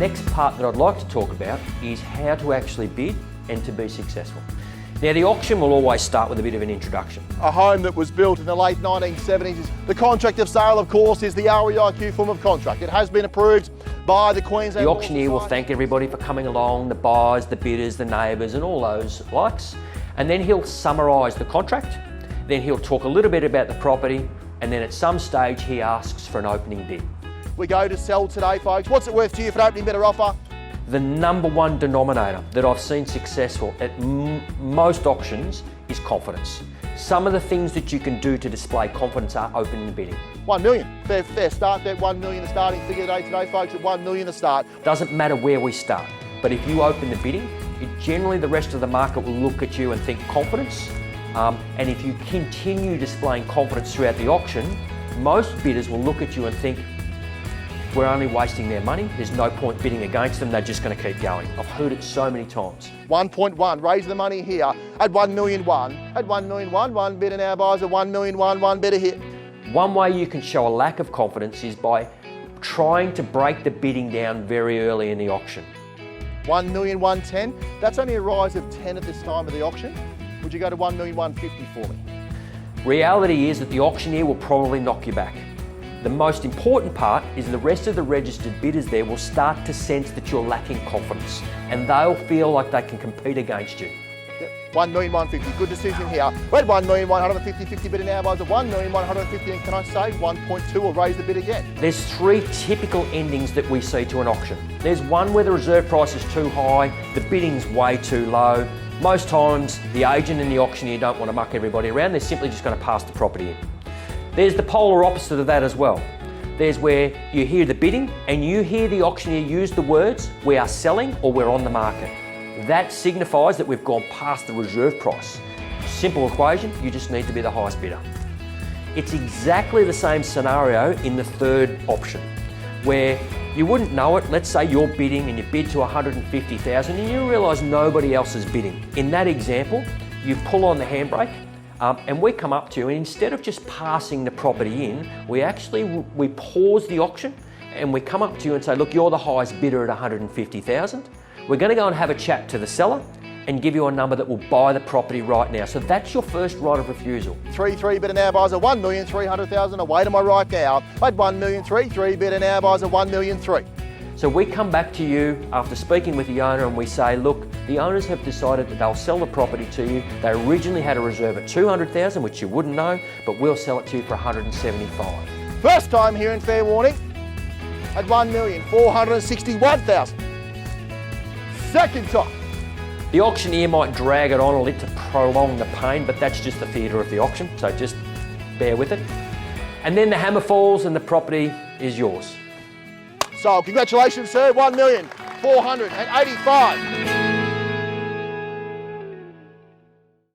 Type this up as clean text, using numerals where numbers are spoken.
next part that I'd like to talk about is how to actually bid and to be successful. Now, the auction will always start with a bit of an introduction. A home that was built in the late 1970s. The contract of sale, of course, is the REIQ form of contract. It has been approved by the Queensland. The auctioneer will thank everybody for coming along, the buyers, the bidders, the neighbours and all those likes. And then he'll summarise the contract. Then he'll talk a little bit about the property. And then at some stage he asks for an opening bid. We go to sell today, folks. What's it worth to you for an opening bidder offer? The number one denominator that I've seen successful at most auctions is confidence. Some of the things that you can do to display confidence are opening the bidding. 1 million. Fair start there. 1 million the starting figure today, folks, at 1 million to start. Doesn't matter where we start, but if you open the bidding, generally the rest of the market will look at you and think confidence. And if you continue displaying confidence throughout the auction, most bidders will look at you and think, we're only wasting their money. There's no point bidding against them. They're just going to keep going. I've heard it so many times. 1.1, raise the money here at 1 million one. At 1 million one bidder now buys at 1 million one bidder here. One way you can show a lack of confidence is by trying to break the bidding down very early in the auction. 1 million 110, that's only a rise of 10 at this time of the auction. Would you go to 1 million 150 for me? Reality is that the auctioneer will probably knock you back. The most important part is the rest of the registered bidders there will start to sense that you're lacking confidence and they'll feel like they can compete against you. Yep. 1 million 150, good decision here. We're at 1 million 150, 50 bidder now buys at 1 million 150, and can I say 1.2 or raise the bid again? There's three typical endings that we see to an auction. There's one where the reserve price is too high, the bidding's way too low. Most times the agent and the auctioneer don't want to muck everybody around, they're simply just going to pass the property in. There's the polar opposite of that as well. There's where you hear the bidding and you hear the auctioneer use the words, we are selling or we're on the market. That signifies that we've gone past the reserve price. Simple equation, you just need to be the highest bidder. It's exactly the same scenario in the third option, where you wouldn't know it. Let's say you're bidding and you bid to 150,000 and you realise nobody else is bidding. In that example, you pull on the handbrake and we come up to you, and instead of just passing the property in, we pause the auction and we come up to you and say, look, you're the highest bidder at 150,000. We're going to go and have a chat to the seller and give you a number that will buy the property right now. So that's your first right of refusal. 3 bidder now buys at 1,300,000 away to my right now. At 1 million 3 bidder now buys at 1 million 3. So we come back to you after speaking with the owner and we say, look, the owners have decided that they'll sell the property to you. They originally had a reserve at 200,000, which you wouldn't know, but we'll sell it to you for 175. First time here in Fair Warning at 1,461,000. Second time. The auctioneer might drag it on a little to prolong the pain, but that's just the theatre of the auction, so just bear with it. And then the hammer falls and the property is yours. So congratulations, sir, 1,485,000.